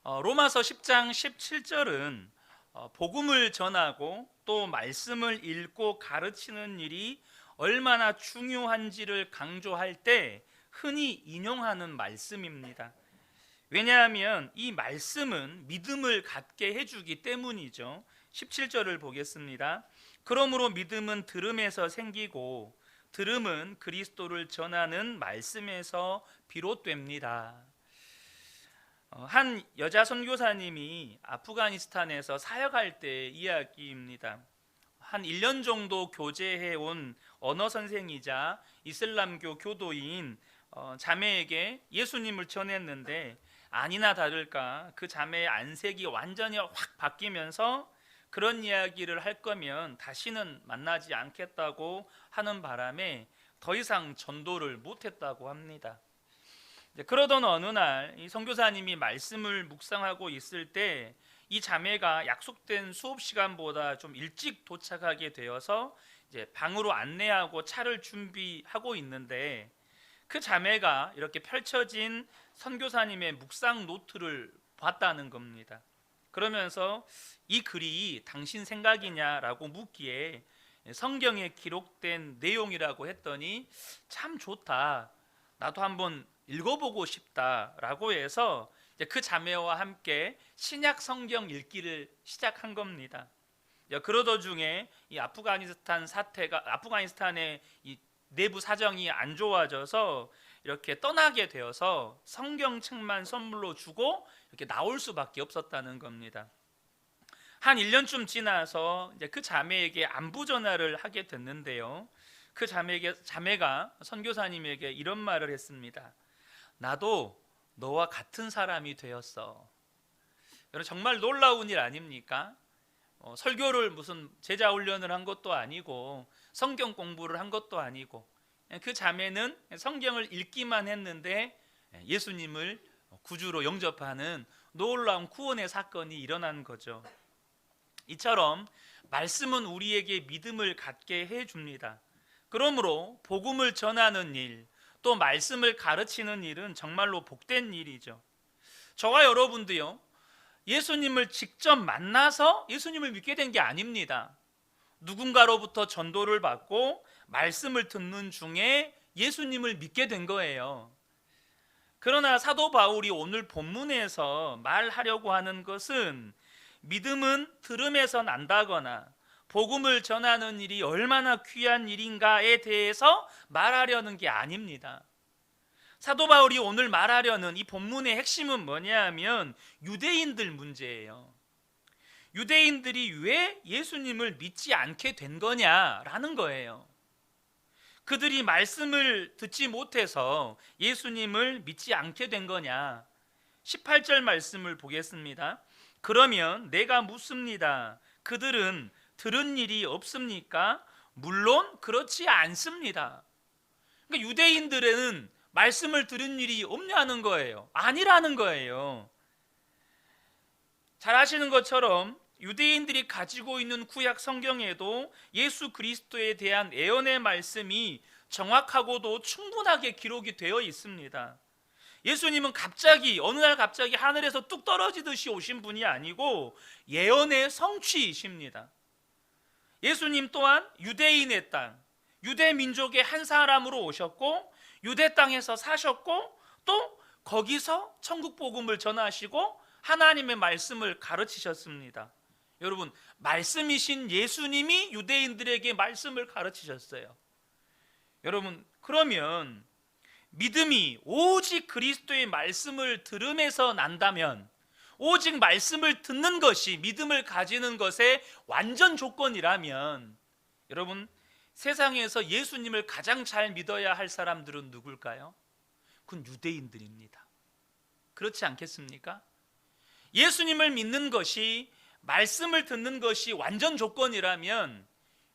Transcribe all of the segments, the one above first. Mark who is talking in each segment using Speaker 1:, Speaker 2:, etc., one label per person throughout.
Speaker 1: 로마서 10장 17절은 복음을 전하고 또 말씀을 읽고 가르치는 일이 얼마나 중요한지를 강조할 때 흔히 인용하는 말씀입니다. 왜냐하면 이 말씀은 믿음을 갖게 해주기 때문이죠. 17절을 보겠습니다. 그러므로 믿음은 들음에서 생기고 들음은 그리스도를 전하는 말씀에서 비롯됩니다. 한 여자 선교사님이 아프가니스탄에서 사역할 때 이야기입니다. 한 1년 정도 교제해 온 언어 선생이자 이슬람교 교도인 자매에게 예수님을 전했는데 아니나 다를까 그 자매의 안색이 완전히 확 바뀌면서 그런 이야기를 할 거면 다시는 만나지 않겠다고 하는 바람에 더 이상 전도를 못했다고 합니다. 그러던 어느 날 이 선교사님이 말씀을 묵상하고 있을 때 이 자매가 약속된 수업 시간보다 좀 일찍 도착하게 되어서 이제 방으로 안내하고 차를 준비하고 있는데 그 자매가 이렇게 펼쳐진 선교사님의 묵상 노트를 봤다는 겁니다. 그러면서 이 글이 당신 생각이냐라고 묻기에 성경에 기록된 내용이라고 했더니 참 좋다, 나도 한번 읽어보고 싶다라고 해서 그 자매와 함께 신약 성경 읽기를 시작한 겁니다. 그러던 중에 이 아프가니스탄의 이 내부 사정이 안 좋아져서 이렇게 떠나게 되어서 성경책만 선물로 주고 이렇게 나올 수밖에 없었다는 겁니다. 한 1년쯤 지나서 이제 그 자매에게 안부 전화를 하게 됐는데요. 그 자매가 선교사님에게 이런 말을 했습니다. 나도 너와 같은 사람이 되었어. 여러분, 정말 놀라운 일 아닙니까? 설교를 무슨 제자 훈련을 한 것도 아니고 성경 공부를 한 것도 아니고 그 자매는 성경을 읽기만 했는데 예수님을 구주로 영접하는 놀라운 구원의 사건이 일어난 거죠. 이처럼 말씀은 우리에게 믿음을 갖게 해줍니다. 그러므로 복음을 전하는 일, 또 말씀을 가르치는 일은 정말로 복된 일이죠. 저와 여러분도요, 예수님을 직접 만나서 예수님을 믿게 된 게 아닙니다. 누군가로부터 전도를 받고 말씀을 듣는 중에 예수님을 믿게 된 거예요. 그러나 사도 바울이 오늘 본문에서 말하려고 하는 것은 믿음은 들음에서 난다거나 복음을 전하는 일이 얼마나 귀한 일인가에 대해서 말하려는 게 아닙니다. 사도 바울이 오늘 말하려는 이 본문의 핵심은 뭐냐 하면 유대인들 문제예요. 유대인들이 왜 예수님을 믿지 않게 된 거냐라는 거예요. 그들이 말씀을 듣지 못해서 예수님을 믿지 않게 된 거냐. 18절 말씀을 보겠습니다. 그러면 내가 묻습니다. 그들은 들은 일이 없습니까? 물론 그렇지 않습니다. 그러니까 유대인들은 말씀을 들은 일이 없냐는 거예요. 아니라는 거예요. 잘 아시는 것처럼 유대인들이 가지고 있는 구약 성경에도 예수 그리스도에 대한 예언의 말씀이 정확하고도 충분하게 기록이 되어 있습니다. 예수님은 어느 날 갑자기 하늘에서 뚝 떨어지듯이 오신 분이 아니고 예언의 성취이십니다. 예수님 또한 유대인의 땅, 유대 민족의 한 사람으로 오셨고 유대 땅에서 사셨고 또 거기서 천국 복음을 전하시고 하나님의 말씀을 가르치셨습니다. 여러분, 말씀이신 예수님이 유대인들에게 말씀을 가르치셨어요. 여러분, 그러면 믿음이 오직 그리스도의 말씀을 들음에서 난다면, 오직 말씀을 듣는 것이 믿음을 가지는 것의 완전 조건이라면, 여러분, 세상에서 예수님을 가장 잘 믿어야 할 사람들은 누굴까요? 그건 유대인들입니다. 그렇지 않겠습니까? 예수님을 믿는 것이, 말씀을 듣는 것이 완전 조건이라면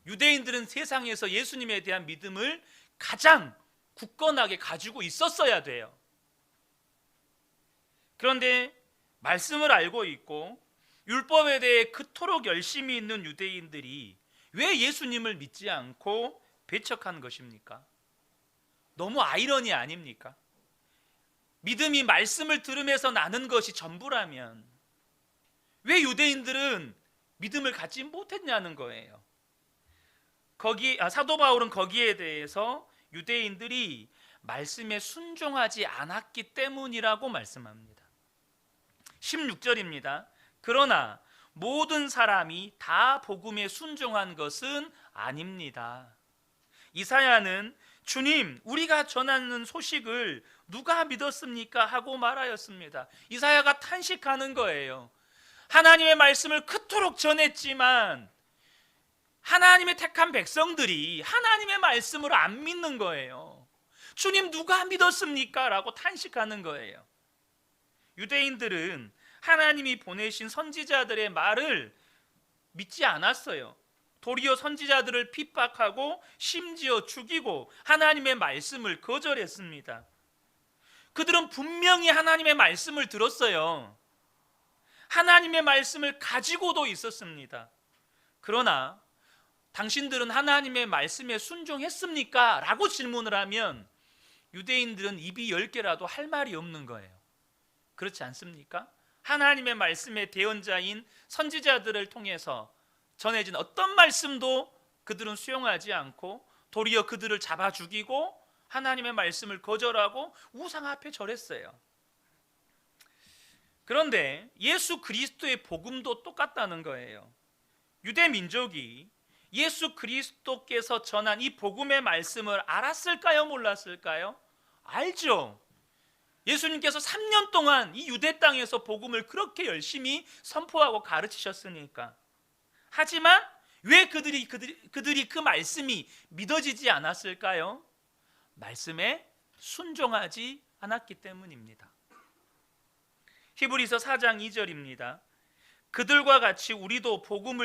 Speaker 1: 유대인들은 세상에서 예수님에 대한 믿음을 가장 굳건하게 가지고 있었어야 돼요. 그런데 말씀을 알고 있고 율법에 대해 그토록 열심히 있는 유대인들이 왜 예수님을 믿지 않고 배척한 것입니까? 너무 아이러니 아닙니까? 믿음이 말씀을 들으면서 나는 것이 전부라면 왜 유대인들은 믿음을 갖지 못했냐는 거예요. 사도 바울은 거기에 대해서 유대인들이 말씀에 순종하지 않았기 때문이라고 말씀합니다. 16절입니다. 그러나 모든 사람이 다 복음에 순종한 것은 아닙니다. 이사야는 주님, 우리가 전하는 소식을 누가 믿었습니까? 하고 말하였습니다. 이사야가 탄식하는 거예요. 하나님의 말씀을 그토록 전했지만 하나님의 택한 백성들이 하나님의 말씀을 안 믿는 거예요. 주님, 누가 믿었습니까? 라고 탄식하는 거예요. 유대인들은 하나님이 보내신 선지자들의 말을 믿지 않았어요. 도리어 선지자들을 핍박하고 심지어 죽이고 하나님의 말씀을 거절했습니다. 그들은 분명히 하나님의 말씀을 들었어요. 하나님의 말씀을 가지고도 있었습니다. 그러나 당신들은 하나님의 말씀에 순종했습니까? 라고 질문을 하면 유대인들은 입이 10개라도 할 말이 없는 거예요. 그렇지 않습니까? 하나님의 말씀의 대언자인 선지자들을 통해서 전해진 어떤 말씀도 그들은 수용하지 않고 도리어 그들을 잡아 죽이고 하나님의 말씀을 거절하고 우상 앞에 절했어요. 그런데 예수 그리스도의 복음도 똑같다는 거예요. 유대 민족이 예수 그리스도께서 전한 이 복음의 말씀을 알았을까요? 몰랐을까요? 알죠. 예수님께서 3년 동안 이 유대 땅에서 복음을 그렇게 열심히 선포하고 가르치셨으니까. 하지만 왜 그들이 그 말씀이 믿어지지 않았을까요? 말씀에 순종하지 않았기 때문입니다. 히브리서 4장 2절입니다. 그들과 같이 우리도 복음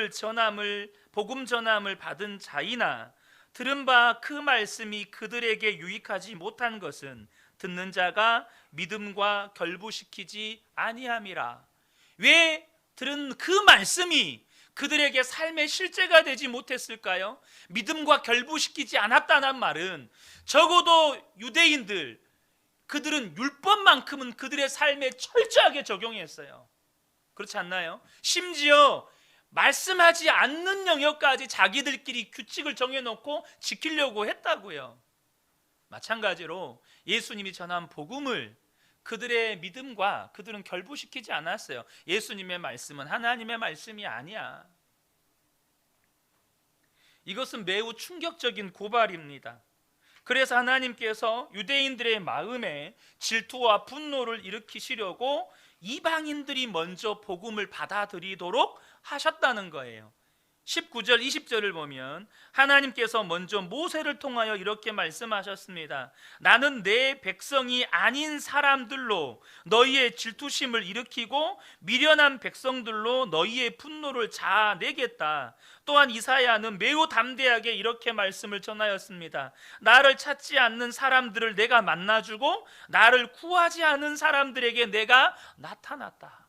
Speaker 1: 전함을 받은 자이나 들은 바 그 말씀이 그들에게 유익하지 못한 것은 듣는 자가 믿음과 결부시키지 아니함이라. 왜 들은 그 말씀이 그들에게 삶의 실제가 되지 못했을까요? 믿음과 결부시키지 않았다는 말은 적어도 유대인들, 그들은 율법만큼은 그들의 삶에 철저하게 적용했어요. 그렇지 않나요? 심지어 말씀하지 않는 영역까지 자기들끼리 규칙을 정해놓고 지키려고 했다고요. 마찬가지로 예수님이 전한 복음을 그들의 믿음과 그들은 결부시키지 않았어요. 예수님의 말씀은 하나님의 말씀이 아니야. 이것은 매우 충격적인 고발입니다. 그래서 하나님께서 유대인들의 마음에 질투와 분노를 일으키시려고 이방인들이 먼저 복음을 받아들이도록 하셨다는 거예요. 19절 20절을 보면 하나님께서 먼저 모세를 통하여 이렇게 말씀하셨습니다. 나는 내 백성이 아닌 사람들로 너희의 질투심을 일으키고 미련한 백성들로 너희의 분노를 자아내겠다. 또한 이사야는 매우 담대하게 이렇게 말씀을 전하였습니다. 나를 찾지 않는 사람들을 내가 만나주고 나를 구하지 않은 사람들에게 내가 나타났다.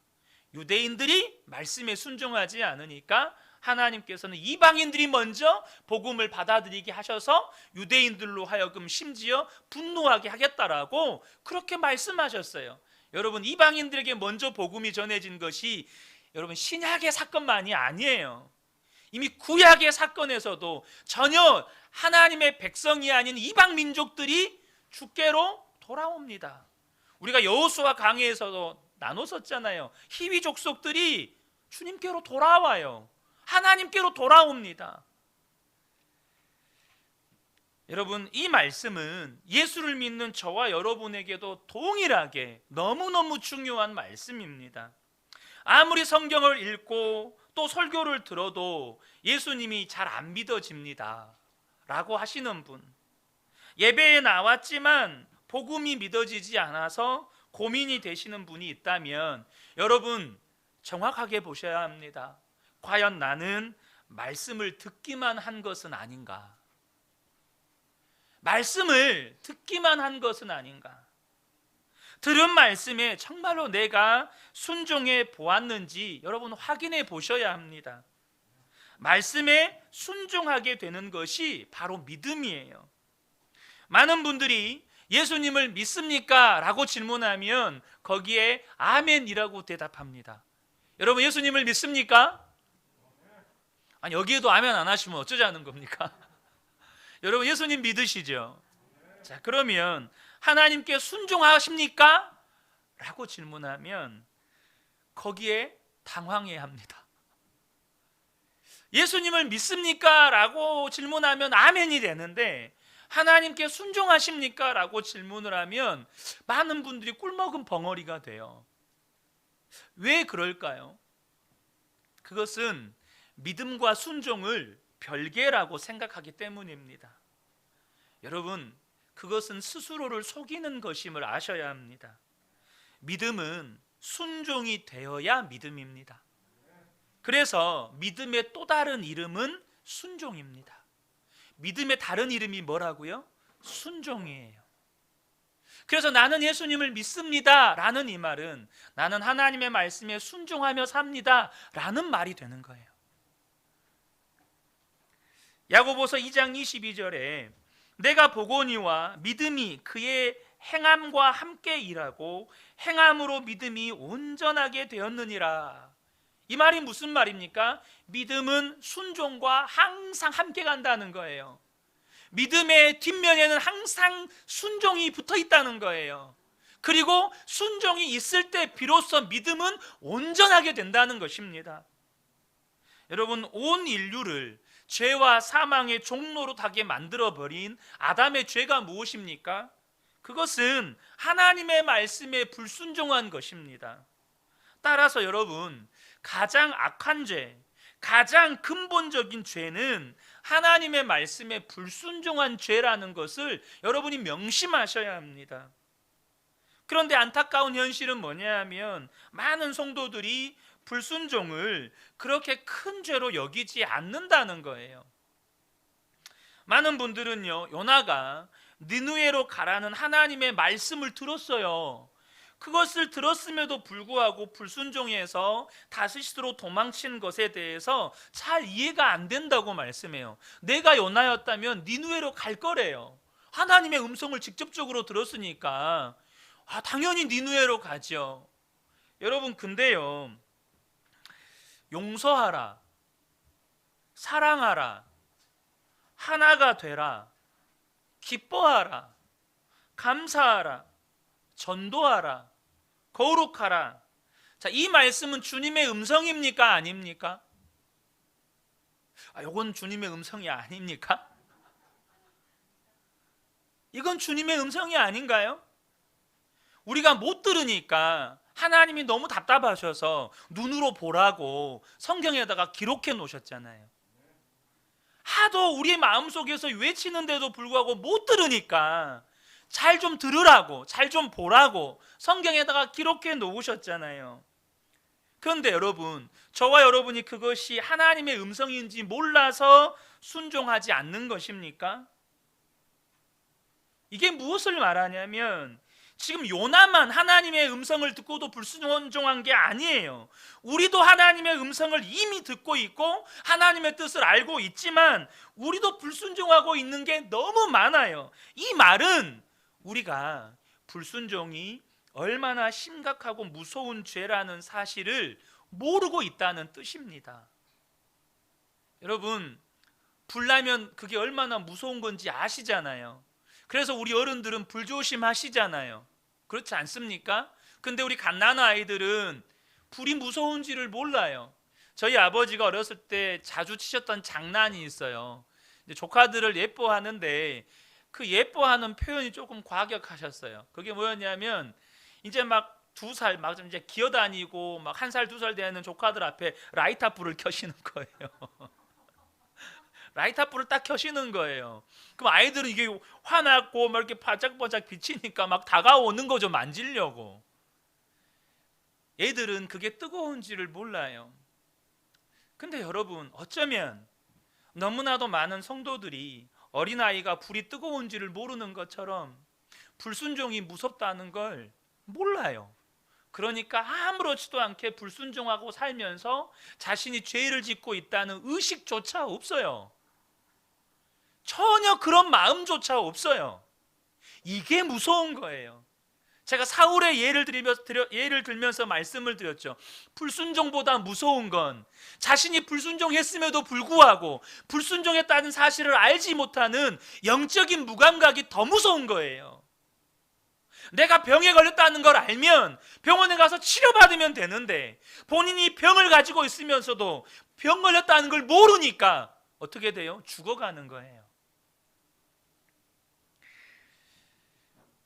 Speaker 1: 유대인들이 말씀에 순종하지 않으니까 하나님께서는 이방인들이 먼저 복음을 받아들이게 하셔서 유대인들로 하여금 심지어 분노하게 하겠다라고 그렇게 말씀하셨어요. 여러분, 이방인들에게 먼저 복음이 전해진 것이 여러분 신약의 사건만이 아니에요. 이미 구약의 사건에서도 전혀 하나님의 백성이 아닌 이방 민족들이 주께로 돌아옵니다. 우리가 여호수아 강해에서도 나눴었잖아요. 히위 족속들이 주님께로 돌아와요. 하나님께로 돌아옵니다. 여러분, 이 말씀은 예수를 믿는 저와 여러분에게도 동일하게 너무너무 중요한 말씀입니다. 아무리 성경을 읽고 또 설교를 들어도 예수님이 잘 안 믿어집니다 라고 하시는 분, 예배에 나왔지만 복음이 믿어지지 않아서 고민이 되시는 분이 있다면 여러분 정확하게 보셔야 합니다. 과연 나는 말씀을 듣기만 한 것은 아닌가? 말씀을 듣기만 한 것은 아닌가? 들은 말씀에 정말로 내가 순종해 보았는지 여러분 확인해 보셔야 합니다. 말씀에 순종하게 되는 것이 바로 믿음이에요. 많은 분들이 예수님을 믿습니까? 라고 질문하면 거기에 아멘이라고 대답합니다. 여러분, 예수님을 믿습니까? 아니, 여기에도 아멘 안 하시면 어쩌자는 겁니까? 여러분, 예수님 믿으시죠? 자, 그러면 하나님께 순종하십니까? 라고 질문하면 거기에 당황해야 합니다. 예수님을 믿습니까? 라고 질문하면 아멘이 되는데, 하나님께 순종하십니까? 라고 질문을 하면 많은 분들이 꿀먹은 벙어리가 돼요. 왜 그럴까요? 그것은 믿음과 순종을 별개라고 생각하기 때문입니다. 여러분, 그것은 스스로를 속이는 것임을 아셔야 합니다. 믿음은 순종이 되어야 믿음입니다. 그래서 믿음의 또 다른 이름은 순종입니다. 믿음의 다른 이름이 뭐라고요? 순종이에요. 그래서 나는 예수님을 믿습니다 라는 이 말은 나는 하나님의 말씀에 순종하며 삽니다 라는 말이 되는 거예요. 야고보서 2장 22절에 내가 보거니와 믿음이 그의 행함과 함께 일하고 행함으로 믿음이 온전하게 되었느니라. 이 말이 무슨 말입니까? 믿음은 순종과 항상 함께 간다는 거예요. 믿음의 뒷면에는 항상 순종이 붙어 있다는 거예요. 그리고 순종이 있을 때 비로소 믿음은 온전하게 된다는 것입니다. 여러분, 온 인류를 죄와 사망의 종로로 타게 만들어버린 아담의 죄가 무엇입니까? 그것은 하나님의 말씀에 불순종한 것입니다. 따라서 여러분, 가장 악한 죄, 가장 근본적인 죄는 하나님의 말씀에 불순종한 죄라는 것을 여러분이 명심하셔야 합니다. 그런데 안타까운 현실은 뭐냐 하면 많은 성도들이 불순종을 그렇게 큰 죄로 여기지 않는다는 거예요. 많은 분들은요, 요나가 니느웨로 가라는 하나님의 말씀을 들었어요. 그것을 들었음에도 불구하고 불순종해서 다시스로 도망친 것에 대해서 잘 이해가 안 된다고 말씀해요. 내가 요나였다면 니느웨로 갈 거래요. 하나님의 음성을 직접적으로 들었으니까 당연히 니느웨로 가죠. 여러분, 근데요, 용서하라, 사랑하라, 하나가 되라, 기뻐하라, 감사하라, 전도하라, 거룩하라. 자, 이 말씀은 주님의 음성입니까? 아닙니까? 이건 주님의 음성이 아닙니까? 이건 주님의 음성이 아닌가요? 우리가 못 들으니까 하나님이 너무 답답하셔서 눈으로 보라고 성경에다가 기록해 놓으셨잖아요. 하도 우리의 마음속에서 외치는데도 불구하고 못 들으니까 잘 좀 들으라고, 잘 좀 보라고 성경에다가 기록해 놓으셨잖아요. 그런데 여러분, 저와 여러분이 그것이 하나님의 음성인지 몰라서 순종하지 않는 것입니까? 이게 무엇을 말하냐면 지금 요나만 하나님의 음성을 듣고도 불순종한 게 아니에요. 우리도 하나님의 음성을 이미 듣고 있고 하나님의 뜻을 알고 있지만 우리도 불순종하고 있는 게 너무 많아요. 이 말은 우리가 불순종이 얼마나 심각하고 무서운 죄라는 사실을 모르고 있다는 뜻입니다. 여러분, 불나면 그게 얼마나 무서운 건지 아시잖아요. 그래서 우리 어른들은 불조심하시잖아요. 그렇지 않습니까? 근데 우리 갓난 아이들은 불이 무서운지를 몰라요. 저희 아버지가 어렸을 때 자주 치셨던 장난이 있어요. 조카들을 예뻐하는데 그 예뻐하는 표현이 조금 과격하셨어요. 그게 뭐였냐면 이제 막 2살 막 이제 기어다니고 막 1살 2살 되는 조카들 앞에 라이터 불을 켜시는 거예요. 라이터 불을 딱 켜시는 거예요. 그럼 아이들은 이게 화났고 막 이렇게 반짝반짝 비치니까 막 다가오는 거죠, 만지려고. 애들은 그게 뜨거운지를 몰라요. 근데 여러분, 어쩌면 너무나도 많은 성도들이 어린아이가 불이 뜨거운지를 모르는 것처럼 불순종이 무섭다는 걸 몰라요. 그러니까 아무렇지도 않게 불순종하고 살면서 자신이 죄를 짓고 있다는 의식조차 없어요. 전혀 그런 마음조차 없어요. 이게 무서운 거예요. 제가 사울의 예를 들면서 말씀을 드렸죠. 불순종보다 무서운 건 자신이 불순종했음에도 불구하고 불순종했다는 사실을 알지 못하는 영적인 무감각이 더 무서운 거예요. 내가 병에 걸렸다는 걸 알면 병원에 가서 치료받으면 되는데 본인이 병을 가지고 있으면서도 병 걸렸다는 걸 모르니까 어떻게 돼요? 죽어가는 거예요.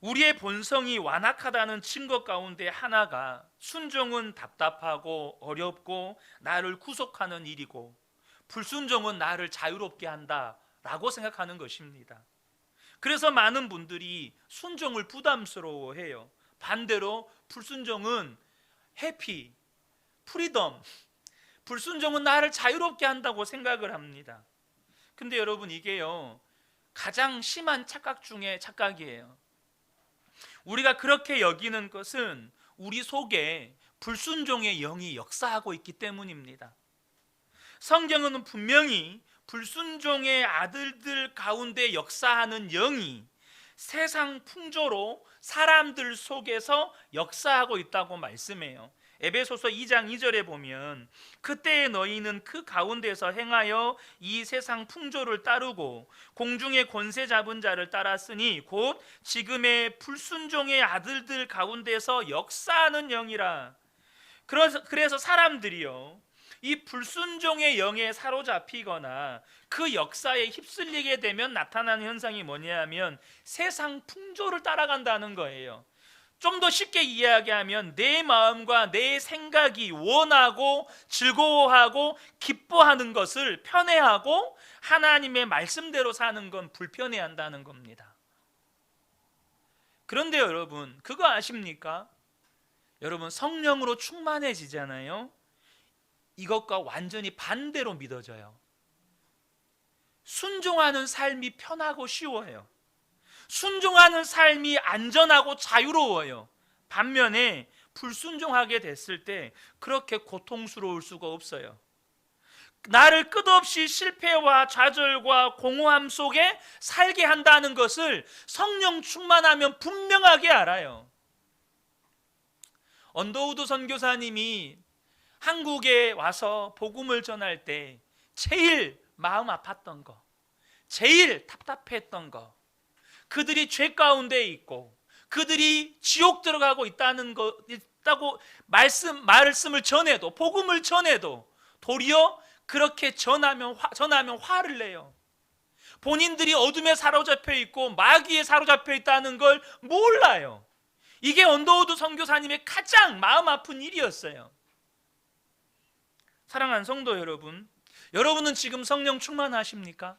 Speaker 1: 우리의 본성이 완악하다는 증거 가운데 하나가 순종은 답답하고 어렵고 나를 구속하는 일이고 불순종은 나를 자유롭게 한다라고 생각하는 것입니다. 그래서 많은 분들이 순종을 부담스러워해요. 반대로 불순종은 해피, 프리덤, 불순종은 나를 자유롭게 한다고 생각을 합니다. 근데 여러분, 이게요 가장 심한 착각 중에 착각이에요. 우리가 그렇게 여기는 것은 우리 속에 불순종의 영이 역사하고 있기 때문입니다. 성경은 분명히 불순종의 아들들 가운데 역사하는 영이 세상 풍조로 사람들 속에서 역사하고 있다고 말씀해요. 에베소서 2장 2절에 보면 그때의 너희는 그 가운데서 행하여 이 세상 풍조를 따르고 공중의 권세 잡은 자를 따랐으니 곧 지금의 불순종의 아들들 가운데서 역사하는 영이라. 그래서 사람들이요 이 불순종의 영에 사로잡히거나 그 역사에 휩쓸리게 되면 나타나는 현상이 뭐냐면 세상 풍조를 따라간다는 거예요. 좀 더 쉽게 이야기하면 내 마음과 내 생각이 원하고 즐거워하고 기뻐하는 것을 편애하고 하나님의 말씀대로 사는 건 불편해한다는 겁니다. 그런데 여러분, 그거 아십니까? 여러분, 성령으로 충만해지잖아요. 이것과 완전히 반대로 믿어져요. 순종하는 삶이 편하고 쉬워요. 순종하는 삶이 안전하고 자유로워요. 반면에 불순종하게 됐을 때 그렇게 고통스러울 수가 없어요. 나를 끝없이 실패와 좌절과 공허함 속에 살게 한다는 것을 성령 충만하면 분명하게 알아요. 언더우드 선교사님이 한국에 와서 복음을 전할 때 제일 마음 아팠던 거, 제일 답답했던 거, 그들이 죄 가운데 있고 그들이 지옥 들어가고 있다고 말씀을 전해도, 복음을 전해도 도리어 그렇게 전하면 화를 내요. 본인들이 어둠에 사로잡혀 있고 마귀에 사로잡혀 있다는 걸 몰라요. 이게 언더우드 선교사님의 가장 마음 아픈 일이었어요. 사랑하는 성도 여러분, 여러분은 지금 성령 충만하십니까?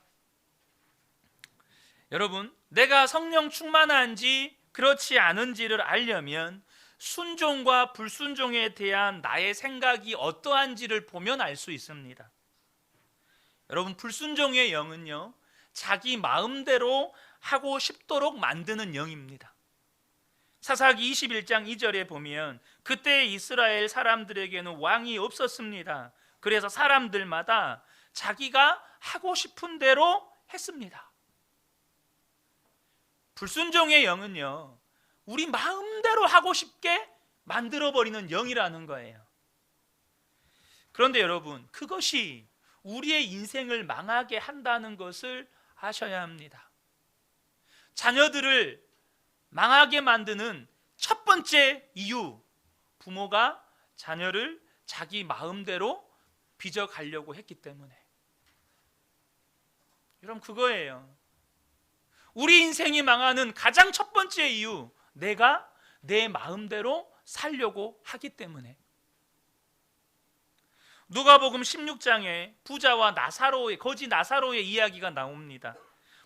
Speaker 1: 여러분, 내가 성령 충만한지 그렇지 않은지를 알려면 순종과 불순종에 대한 나의 생각이 어떠한지를 보면 알 수 있습니다. 여러분, 불순종의 영은요 자기 마음대로 하고 싶도록 만드는 영입니다. 사사기 21장 2절에 보면 그때 이스라엘 사람들에게는 왕이 없었습니다. 그래서 사람들마다 자기가 하고 싶은 대로 했습니다. 불순종의 영은요 우리 마음대로 하고 싶게 만들어버리는 영이라는 거예요. 그런데 여러분, 그것이 우리의 인생을 망하게 한다는 것을 아셔야 합니다. 자녀들을 망하게 만드는 첫 번째 이유, 부모가 자녀를 자기 마음대로 빚어가려고 했기 때문에. 여러분, 그거예요. 우리 인생이 망하는 가장 첫 번째 이유, 내가 내 마음대로 살려고 하기 때문에. 누가복음 16장에 부자와 거지 나사로의 이야기가 나옵니다.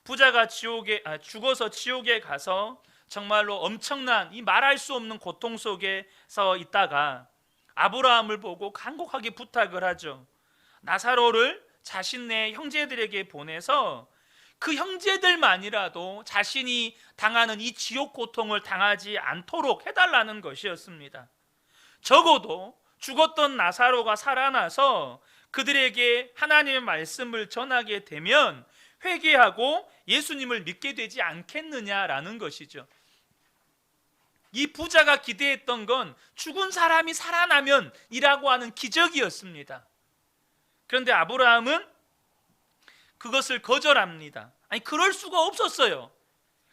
Speaker 1: 부자가 죽어서 지옥에 가서 정말로 엄청난 이 말할 수 없는 고통 속에서 있다가 아브라함을 보고 간곡하게 부탁을 하죠. 나사로를 자신의 형제들에게 보내서 그 형제들만이라도 자신이 당하는 이 지옥 고통을 당하지 않도록 해달라는 것이었습니다. 적어도 죽었던 나사로가 살아나서 그들에게 하나님의 말씀을 전하게 되면 회개하고 예수님을 믿게 되지 않겠느냐라는 것이죠. 이 부자가 기대했던 건 죽은 사람이 살아나면이라고 하는 기적이었습니다. 그런데 아브라함은 그것을 거절합니다. 아니, 그럴 수가 없었어요.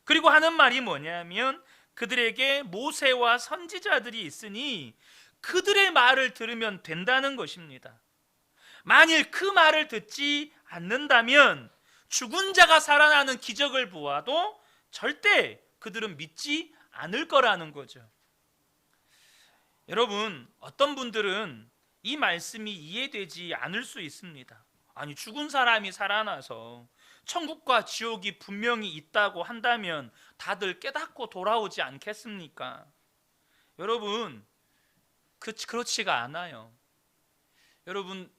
Speaker 1: 그리고 하는 말이 뭐냐면 그들에게 모세와 선지자들이 있으니 그들의 말을 들으면 된다는 것입니다. 만일 그 말을 듣지 않는다면 죽은 자가 살아나는 기적을 보아도 절대 그들은 믿지 않을 거라는 거죠. 여러분, 어떤 분들은 이 말씀이 이해되지 않을 수 있습니다. 아니, 죽은 사람이 살아나서 천국과 지옥이 분명히 있다고 한다면 다들 깨닫고 돌아오지 않겠습니까? 여러분, 그렇지가 않아요. 여러분,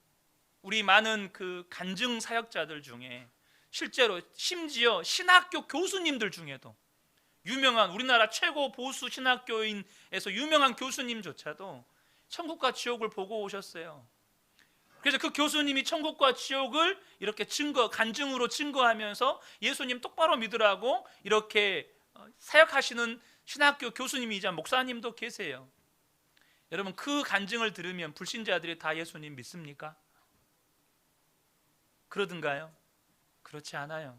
Speaker 1: 우리 많은 그 간증 사역자들 중에 실제로 심지어 신학교 교수님들 중에도 유명한 우리나라 최고 보수 신학교인에서 유명한 교수님조차도 천국과 지옥을 보고 오셨어요. 그래서 그 교수님이 천국과 지옥을 이렇게 간증으로 증거하면서 예수님 똑바로 믿으라고 이렇게 사역하시는 신학교 교수님이자 목사님도 계세요. 여러분, 그 간증을 들으면 불신자들이 다 예수님 믿습니까? 그러든가요? 그렇지 않아요.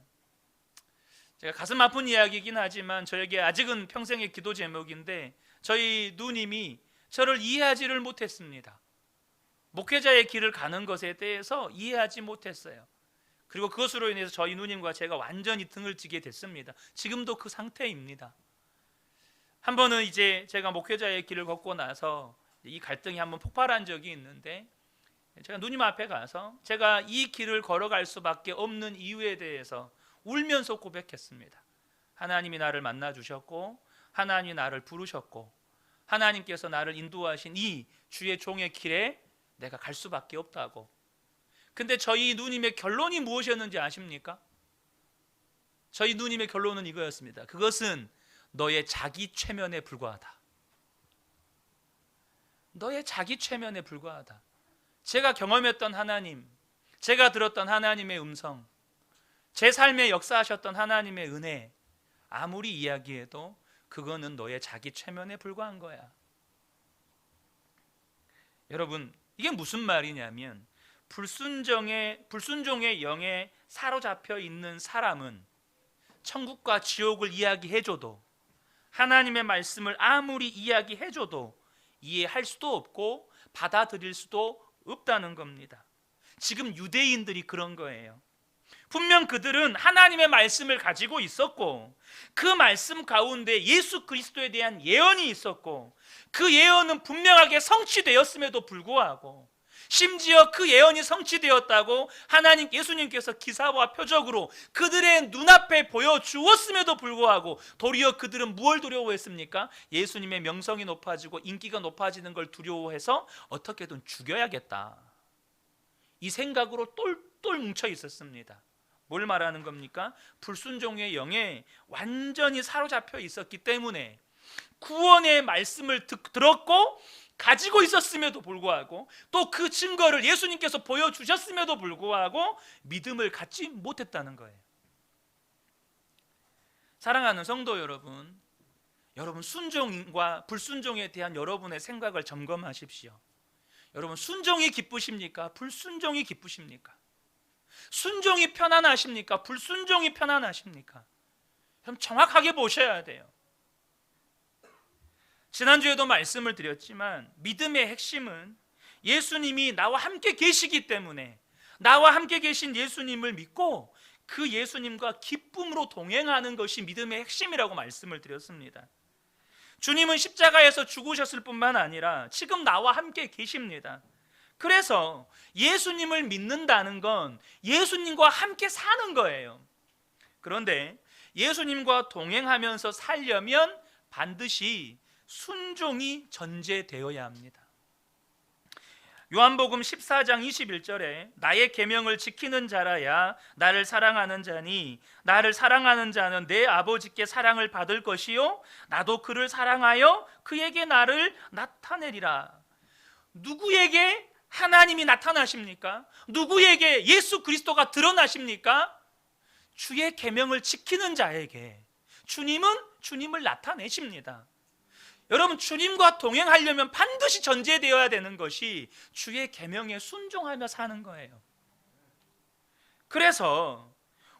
Speaker 1: 제가 가슴 아픈 이야기이긴 하지만 저에게 아직은 평생의 기도 제목인데, 저희 누님이 저를 이해하지를 못했습니다. 목회자의 길을 가는 것에 대해서 이해하지 못했어요. 그리고 그것으로 인해서 저희 누님과 제가 완전히 등을 지게 됐습니다. 지금도 그 상태입니다. 한 번은 이제 제가 목회자의 길을 걷고 나서 이 갈등이 한번 폭발한 적이 있는데, 제가 누님 앞에 가서 제가 이 길을 걸어갈 수밖에 없는 이유에 대해서 울면서 고백했습니다. 하나님이 나를 만나 주셨고, 하나님이 나를 부르셨고, 하나님께서 나를 인도하신 이 주의 종의 길에 내가 갈 수밖에 없다고. 근데 저희 누님의 결론이 무엇이었는지 아십니까? 저희 누님의 결론은 이거였습니다. 그것은 너의 자기 최면에 불과하다. 너의 자기 최면에 불과하다. 제가 경험했던 하나님, 제가 들었던 하나님의 음성, 제 삶에 역사하셨던 하나님의 은혜, 아무리 이야기해도 그거는 너의 자기 최면에 불과한 거야. 여러분, 이게 무슨 말이냐면 불순종의 영에 사로잡혀 있는 사람은 천국과 지옥을 이야기해줘도, 하나님의 말씀을 아무리 이야기해줘도 이해할 수도 없고 받아들일 수도 없다는 겁니다. 지금 유대인들이 그런 거예요. 분명 그들은 하나님의 말씀을 가지고 있었고, 그 말씀 가운데 예수 그리스도에 대한 예언이 있었고, 그 예언은 분명하게 성취되었음에도 불구하고, 심지어 그 예언이 성취되었다고 하나님 예수님께서 기사와 표적으로 그들의 눈앞에 보여주었음에도 불구하고 도리어 그들은 무엇을 두려워했습니까? 예수님의 명성이 높아지고 인기가 높아지는 걸 두려워해서 어떻게든 죽여야겠다, 이 생각으로 똘똘 뭉쳐 있었습니다. 뭘 말하는 겁니까? 불순종의 영에 완전히 사로잡혀 있었기 때문에 구원의 말씀을 들었고 가지고 있었음에도 불구하고, 또 그 증거를 예수님께서 보여주셨음에도 불구하고 믿음을 갖지 못했다는 거예요. 사랑하는 성도 여러분, 여러분 순종과 불순종에 대한 여러분의 생각을 점검하십시오. 여러분, 순종이 기쁘십니까? 불순종이 기쁘십니까? 순종이 편안하십니까? 불순종이 편안하십니까? 그럼 정확하게 보셔야 돼요. 지난주에도 말씀을 드렸지만 믿음의 핵심은 예수님이 나와 함께 계시기 때문에 나와 함께 계신 예수님을 믿고 그 예수님과 기쁨으로 동행하는 것이 믿음의 핵심이라고 말씀을 드렸습니다. 주님은 십자가에서 죽으셨을 뿐만 아니라 지금 나와 함께 계십니다. 그래서 예수님을 믿는다는 건 예수님과 함께 사는 거예요. 그런데 예수님과 동행하면서 살려면 반드시 순종이 전제되어야 합니다. 요한복음 14장 21절에 나의 계명을 지키는 자라야 나를 사랑하는 자니, 나를 사랑하는 자는 내 아버지께 사랑을 받을 것이요 나도 그를 사랑하여 그에게 나를 나타내리라. 누구에게 하나님이 나타나십니까? 누구에게 예수 그리스도가 드러나십니까? 주의 계명을 지키는 자에게 주님은 주님을 나타내십니다. 여러분, 주님과 동행하려면 반드시 전제되어야 되는 것이 주의 계명에 순종하며 사는 거예요. 그래서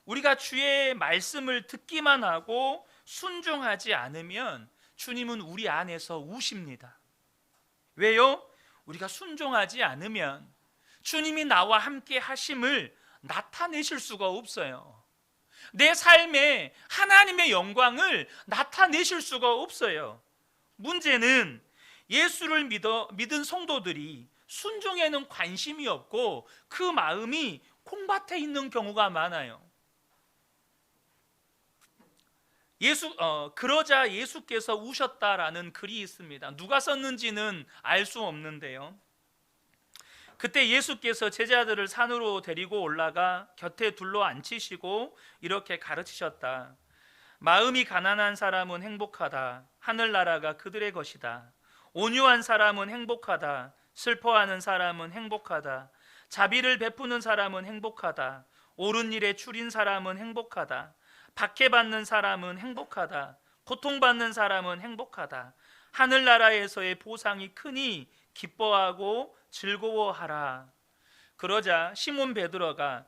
Speaker 1: 우리가 주의 말씀을 듣기만 하고 순종하지 않으면 주님은 우리 안에서 우십니다. 왜요? 우리가 순종하지 않으면 주님이 나와 함께 하심을 나타내실 수가 없어요. 내 삶에 하나님의 영광을 나타내실 수가 없어요. 문제는 예수를 믿은 성도들이 순종에는 관심이 없고 그 마음이 콩밭에 있는 경우가 많아요. 그러자 예수께서 우셨다라는 글이 있습니다. 누가 썼는지는 알 수 없는데요. 그때 예수께서 제자들을 산으로 데리고 올라가 곁에 둘러 앉히시고 이렇게 가르치셨다. 마음이 가난한 사람은 행복하다. 하늘나라가 그들의 것이다. 온유한 사람은 행복하다. 슬퍼하는 사람은 행복하다. 자비를 베푸는 사람은 행복하다. 옳은 일에 줄인 사람은 행복하다. 박해받는 사람은 행복하다. 고통받는 사람은 행복하다. 하늘나라에서의 보상이 크니 기뻐하고 즐거워하라. 그러자 시몬 베드로가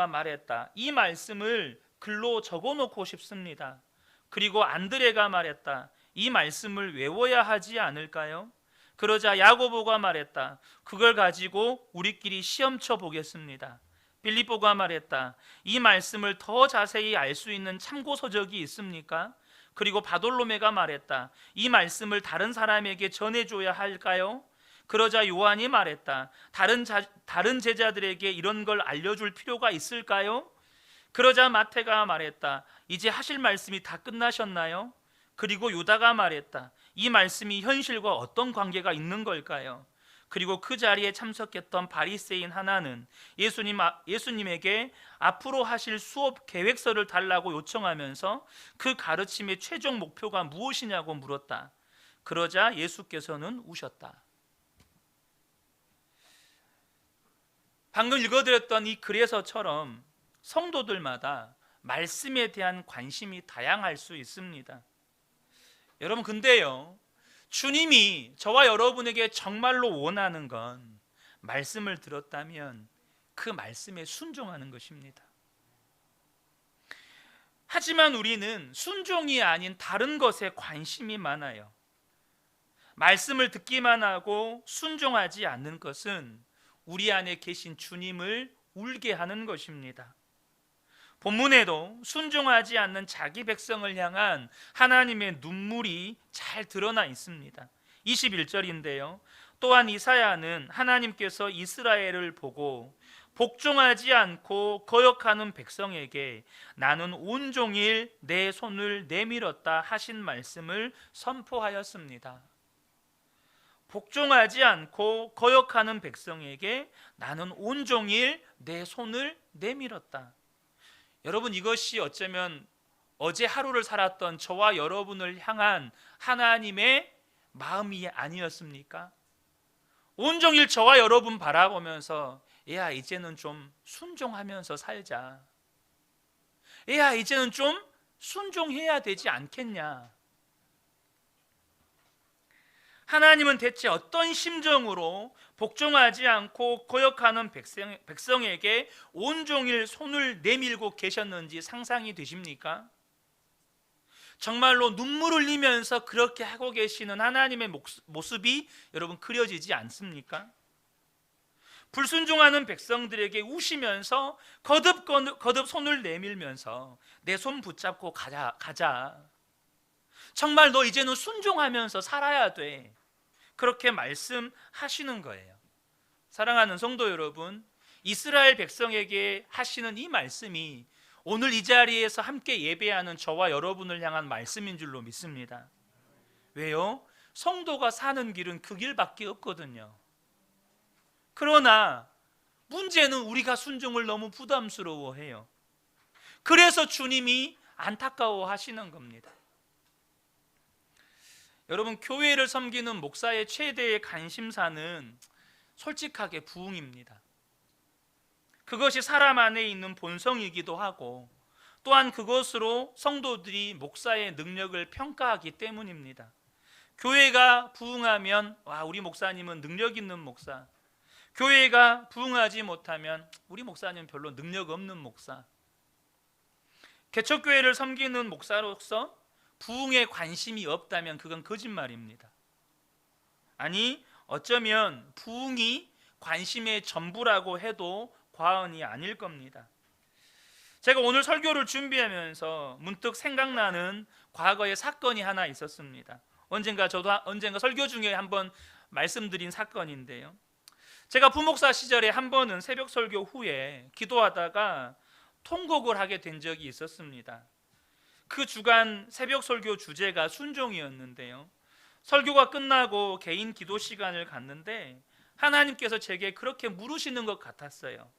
Speaker 1: 말했다. 이 말씀을 글로 적어놓고 싶습니다. 그리고 안드레가 말했다. 이 말씀을 외워야 하지 않을까요? 그러자 야고보가 말했다. 그걸 가지고 우리끼리 시험쳐 보겠습니다. 빌립보가 말했다. 이 말씀을 더 자세히 알 수 있는 참고 서적이 있습니까? 그리고 바돌로메가 말했다. 이 말씀을 다른 사람에게 전해줘야 할까요? 그러자 요한이 말했다. 다른 제자들에게 이런 걸 알려줄 필요가 있을까요? 그러자 마태가 말했다. 이제 하실 말씀이 다 끝나셨나요? 그리고 유다가 말했다. 이 말씀이 현실과 어떤 관계가 있는 걸까요? 그리고 그 자리에 참석했던 바리새인 하나는 예수님에게 앞으로 하실 수업 계획서를 달라고 요청하면서 그 가르침의 최종 목표가 무엇이냐고 물었다. 그러자 예수께서는 우셨다. 방금 읽어드렸던 이 글에서처럼 성도들마다 말씀에 대한 관심이 다양할 수 있습니다. 여러분, 근데요, 주님이 저와 여러분에게 정말로 원하는 건 말씀을 들었다면 그 말씀에 순종하는 것입니다. 하지만 우리는 순종이 아닌 다른 것에 관심이 많아요. 말씀을 듣기만 하고 순종하지 않는 것은 우리 안에 계신 주님을 울게 하는 것입니다. 본문에도 순종하지 않는 자기 백성을 향한 하나님의 눈물이 잘 드러나 있습니다. 21절인데요. 또한 이사야는 하나님께서 이스라엘을 보고 복종하지 않고 거역하는 백성에게 나는 온종일 내 손을 내밀었다 하신 말씀을 선포하였습니다. 복종하지 않고 거역하는 백성에게 나는 온종일 내 손을 내밀었다. 여러분, 이것이 어쩌면 어제 하루를 살았던 저와 여러분을 향한 하나님의 마음이 아니었습니까? 온종일 저와 여러분 바라보면서 야, 이제는 좀 순종하면서 살자. 야, 이제는 좀 순종해야 되지 않겠냐. 하나님은 대체 어떤 심정으로 복종하지 않고 거역하는 백성에게 온종일 손을 내밀고 계셨는지 상상이 되십니까? 정말로 눈물 흘리면서 그렇게 하고 계시는 하나님의 모습이 여러분 그려지지 않습니까? 불순종하는 백성들에게 우시면서 거듭 손을 내밀면서 내 손 붙잡고 가자. 정말 너 이제는 순종하면서 살아야 돼. 그렇게 말씀하시는 거예요. 사랑하는 성도 여러분, 이스라엘 백성에게 하시는 이 말씀이 오늘 이 자리에서 함께 예배하는 저와 여러분을 향한 말씀인 줄로 믿습니다. 왜요? 성도가 사는 길은 그 길밖에 없거든요. 그러나 문제는 우리가 순종을 너무 부담스러워해요. 그래서 주님이 안타까워하시는 겁니다. 여러분, 교회를 섬기는 목사의 최대의 관심사는 솔직하게 부흥입니다. 그것이 사람 안에 있는 본성이기도 하고, 또한 그것으로 성도들이 목사의 능력을 평가하기 때문입니다. 교회가 부흥하면 와, 우리 목사님은 능력 있는 목사. 교회가 부흥하지 못하면 우리 목사님은 별로 능력 없는 목사. 개척교회를 섬기는 목사로서 부흥에 관심이 없다면 그건 거짓말입니다. 아니, 어쩌면 부흥이 관심의 전부라고 해도 과언이 아닐 겁니다. 제가 오늘 설교를 준비하면서 문득 생각나는 과거의 사건이 하나 있었습니다. 언젠가 설교 중에 한번 말씀드린 사건인데요. 제가 부목사 시절에 한 번은 새벽 설교 후에 기도하다가 통곡을 하게 된 적이 있었습니다. 그 주간 새벽 설교 주제가 순종이었는데요. 설교가 끝나고 개인 기도 시간을 갖는데 하나님께서 제게 그렇게 물으시는 것 같았어요.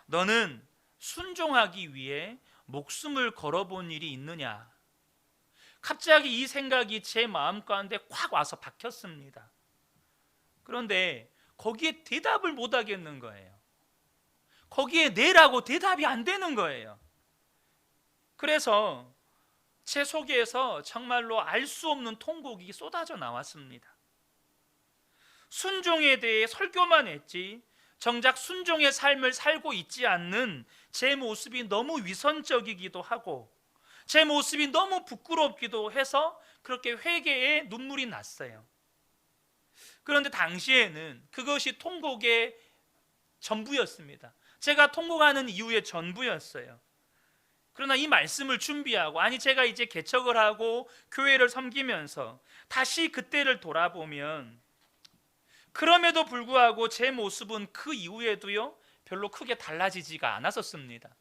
Speaker 1: 너는 순종하기 위해 목숨을 걸어본 일이 있느냐? 갑자기 이 생각이 제 마음 가운데 콱 와서 박혔습니다. 그런데 거기에 대답을 못 하겠는 거예요. 거기에 네라고 대답이 안 되는 거예요. 그래서 제 속에서 정말로 알 수 없는 통곡이 쏟아져 나왔습니다. 순종에 대해 설교만 했지 정작 순종의 삶을 살고 있지 않는 제 모습이 너무 위선적이기도 하고 제 모습이 너무 부끄럽기도 해서 그렇게 회개에 눈물이 났어요. 그런데 당시에는 그것이 통곡의 전부였습니다. 제가 통곡하는 이유의 전부였어요. 그러나 이 말씀을 준비하고, 아니 제가 이제 개척을 하고 교회를 섬기면서 다시 그때를 돌아보면 그럼에도 불구하고 제 모습은 그 이후에도요 별로 크게 달라지지가 않았었습니다.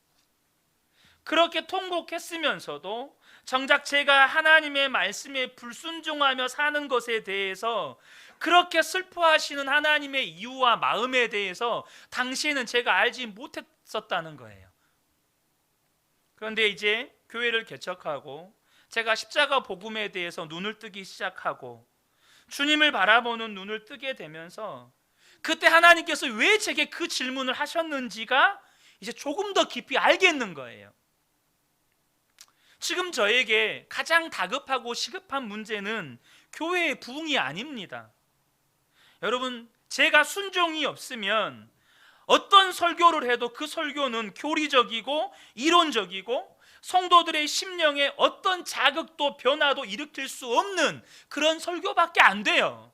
Speaker 1: 그렇게 통곡했으면서도 정작 제가 하나님의 말씀에 불순종하며 사는 것에 대해서 그렇게 슬퍼하시는 하나님의 이유와 마음에 대해서 당시에는 제가 알지 못했었다는 거예요. 그런데 이제 교회를 개척하고 제가 십자가 복음에 대해서 눈을 뜨기 시작하고 주님을 바라보는 눈을 뜨게 되면서 그때 하나님께서 왜 제게 그 질문을 하셨는지가 이제 조금 더 깊이 알겠는 거예요. 지금 저에게 가장 다급하고 시급한 문제는 교회의 부흥이 아닙니다. 여러분, 제가 순종이 없으면 어떤 설교를 해도 그 설교는 교리적이고 이론적이고 성도들의 심령에 어떤 자극도 변화도 일으킬 수 없는 그런 설교밖에 안 돼요.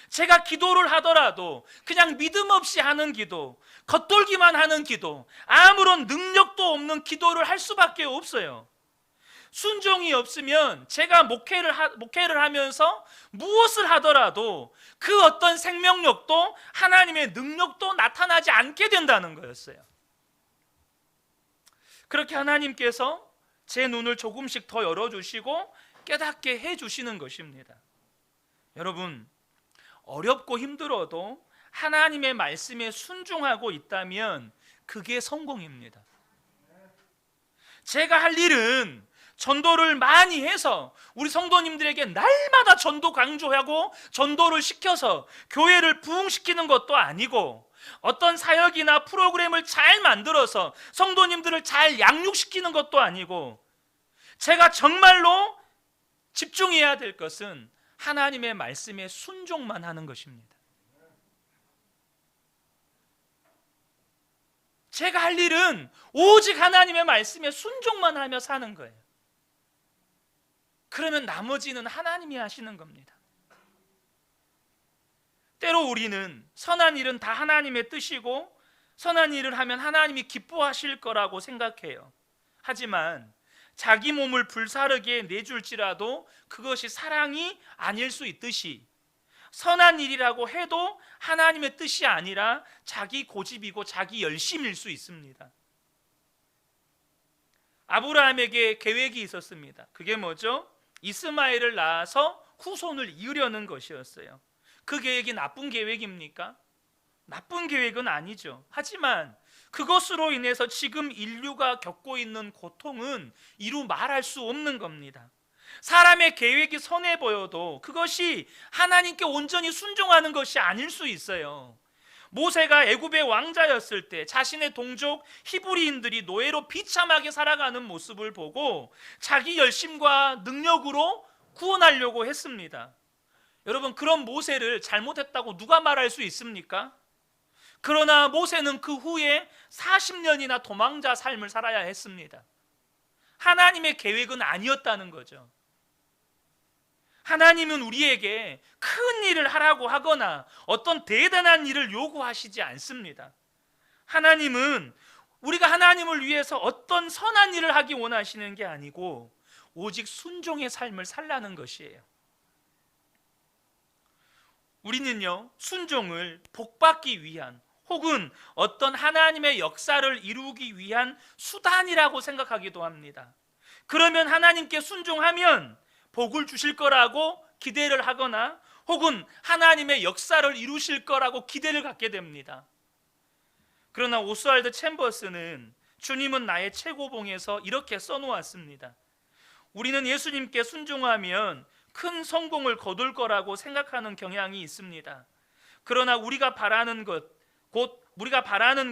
Speaker 1: 제가 기도를 하더라도 그냥 믿음 없이 하는 기도, 겉돌기만 하는 기도, 아무런 능력도 없는 기도를 할 수밖에 없어요. 순종이 없으면 제가 목회를 하면서 무엇을 하더라도 그 어떤 생명력도 하나님의 능력도 나타나지 않게 된다는 거였어요. 그렇게 하나님께서 제 눈을 조금씩 더 열어주시고 깨닫게 해주시는 것입니다. 여러분, 어렵고 힘들어도 하나님의 말씀에 순종하고 있다면 그게 성공입니다. 제가 할 일은 전도를 많이 해서 우리 성도님들에게 날마다 전도 강조하고 전도를 시켜서 교회를 부흥시키는 것도 아니고 어떤 사역이나 프로그램을 잘 만들어서 성도님들을 잘 양육시키는 것도 아니고 제가 정말로 집중해야 될 것은 하나님의 말씀에 순종만 하는 것입니다. 제가 할 일은 오직 하나님의 말씀에 순종만 하며 사는 거예요. 그러면 나머지는 하나님이 하시는 겁니다. 때로 우리는 선한 일은 다 하나님의 뜻이고 선한 일을 하면 하나님이 기뻐하실 거라고 생각해요. 하지만 자기 몸을 불사르게 내줄지라도 그것이 사랑이 아닐 수 있듯이 선한 일이라고 해도 하나님의 뜻이 아니라 자기 고집이고 자기 열심일 수 있습니다. 아브라함에게 계획이 있었습니다. 그게 뭐죠? 이스마엘을 낳아서 후손을 이으려는 것이었어요. 그 계획이 나쁜 계획입니까? 나쁜 계획은 아니죠. 하지만 그것으로 인해서 지금 인류가 겪고 있는 고통은 이루 말할 수 없는 겁니다. 사람의 계획이 선해 보여도 그것이 하나님께 온전히 순종하는 것이 아닐 수 있어요. 모세가 애굽의 왕자였을 때 자신의 동족 히브리인들이 노예로 비참하게 살아가는 모습을 보고 자기 열심과 능력으로 구원하려고 했습니다. 여러분, 그런 모세를 잘못했다고 누가 말할 수 있습니까? 그러나 모세는 그 후에 40년이나 도망자 삶을 살아야 했습니다. 하나님의 계획은 아니었다는 거죠. 하나님은 우리에게 큰 일을 하라고 하거나 어떤 대단한 일을 요구하시지 않습니다. 하나님은 우리가 하나님을 위해서 어떤 선한 일을 하기 원하시는 게 아니고 오직 순종의 삶을 살라는 것이에요. 우리는요, 순종을 복받기 위한 혹은 어떤 하나님의 역사를 이루기 위한 수단이라고 생각하기도 합니다. 그러면 하나님께 순종하면 복을 주실 거라고 기대를 하거나 혹은 하나님의 역사를 이루실 거라고 기대를 갖게 됩니다. 그러나 오스왈드 챔버스는 주님은 나의 최고봉에서 이렇게 써놓았습니다. 우리는 예수님께 순종하면 큰 성공을 거둘 거라고 생각하는 경향이 있습니다. 그러나 우리가 바라는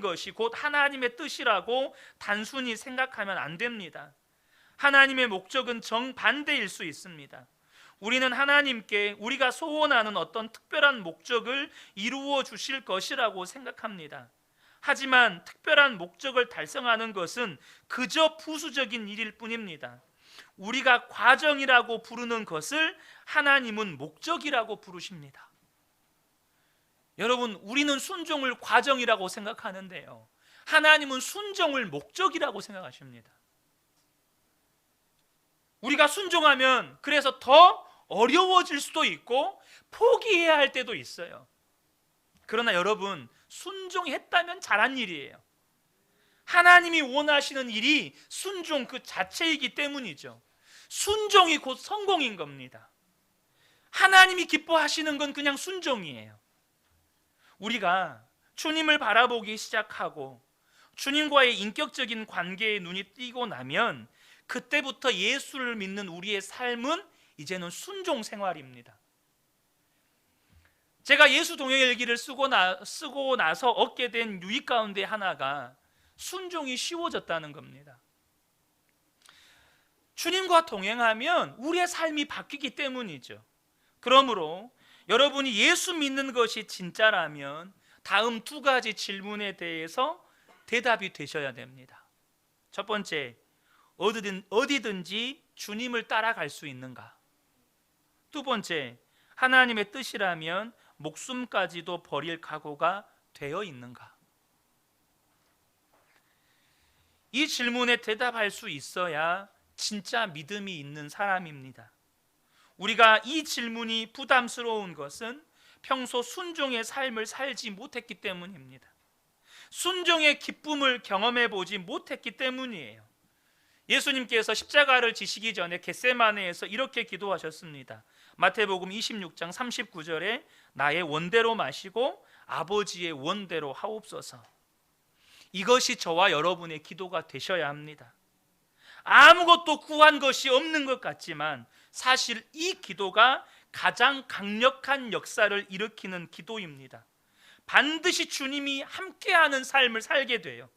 Speaker 1: 것이 곧 하나님의 뜻이라고 단순히 생각하면 안 됩니다. 하나님의 목적은 정반대일 수 있습니다. 우리는 하나님께 우리가 소원하는 어떤 특별한 목적을 이루어 주실 것이라고 생각합니다. 하지만 특별한 목적을 달성하는 것은 그저 부수적인 일일 뿐입니다. 우리가 과정이라고 부르는 것을 하나님은 목적이라고 부르십니다. 여러분, 우리는 순종을 과정이라고 생각하는데요, 하나님은 순종을 목적이라고 생각하십니다. 우리가 순종하면 그래서 더 어려워질 수도 있고 포기해야 할 때도 있어요. 그러나 여러분, 순종했다면 잘한 일이에요. 하나님이 원하시는 일이 순종 그 자체이기 때문이죠. 순종이 곧 성공인 겁니다. 하나님이 기뻐하시는 건 그냥 순종이에요. 우리가 주님을 바라보기 시작하고 주님과의 인격적인 관계에 눈이 띄고 나면 그때부터 예수를 믿는 우리의 삶은 이제는 순종 생활입니다. 제가 예수 동행일기를 쓰고 나서 얻게 된 유익 가운데 하나가 순종이 쉬워졌다는 겁니다. 주님과 동행하면 우리의 삶이 바뀌기 때문이죠. 그러므로 여러분이 예수 믿는 것이 진짜라면 다음 두 가지 질문에 대해서 대답이 되셔야 됩니다. 첫 번째, 어디든지 주님을 따라갈 수 있는가? 두 번째, 하나님의 뜻이라면 목숨까지도 버릴 각오가 되어 있는가? 이 질문에 대답할 수 있어야 진짜 믿음이 있는 사람입니다. 우리가 이 질문이 부담스러운 것은 평소 순종의 삶을 살지 못했기 때문입니다. 순종의 기쁨을 경험해 보지 못했기 때문이에요. 예수님께서 십자가를 지시기 전에 겟세마네에서 이렇게 기도하셨습니다. 마태복음 26장 39절에 나의 원대로 마시고 아버지의 원대로 하옵소서. 이것이 저와 여러분의 기도가 되셔야 합니다. 아무것도 구한 것이 없는 것 같지만 사실 이 기도가 가장 강력한 역사를 일으키는 기도입니다. 반드시 주님이 함께하는 삶을 살게 돼요.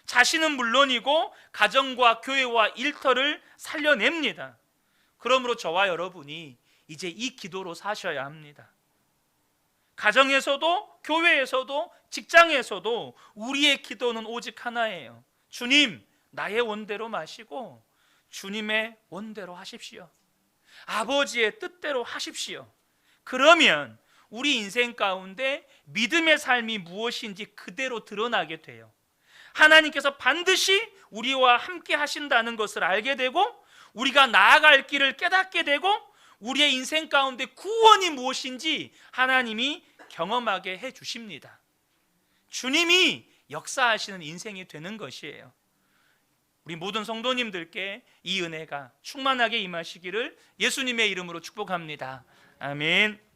Speaker 1: 자신은 물론이고 가정과 교회와 일터를 살려냅니다. 그러므로 저와 여러분이 이제 이 기도로 사셔야 합니다. 가정에서도 교회에서도 직장에서도 우리의 기도는 오직 하나예요. 주님, 나의 원대로 마시고 주님의 원대로 하십시오. 아버지의 뜻대로 하십시오. 그러면 우리 인생 가운데 믿음의 삶이 무엇인지 그대로 드러나게 돼요. 하나님께서 반드시 우리와 함께 하신다는 것을 알게 되고 우리가 나아갈 길을 깨닫게 되고 우리의 인생 가운데 구원이 무엇인지 하나님이 경험하게 해 주십니다. 주님이 역사하시는 인생이 되는 것이에요. 우리 모든 성도님들께 이 은혜가 충만하게 임하시기를 예수님의 이름으로 축복합니다. 아멘.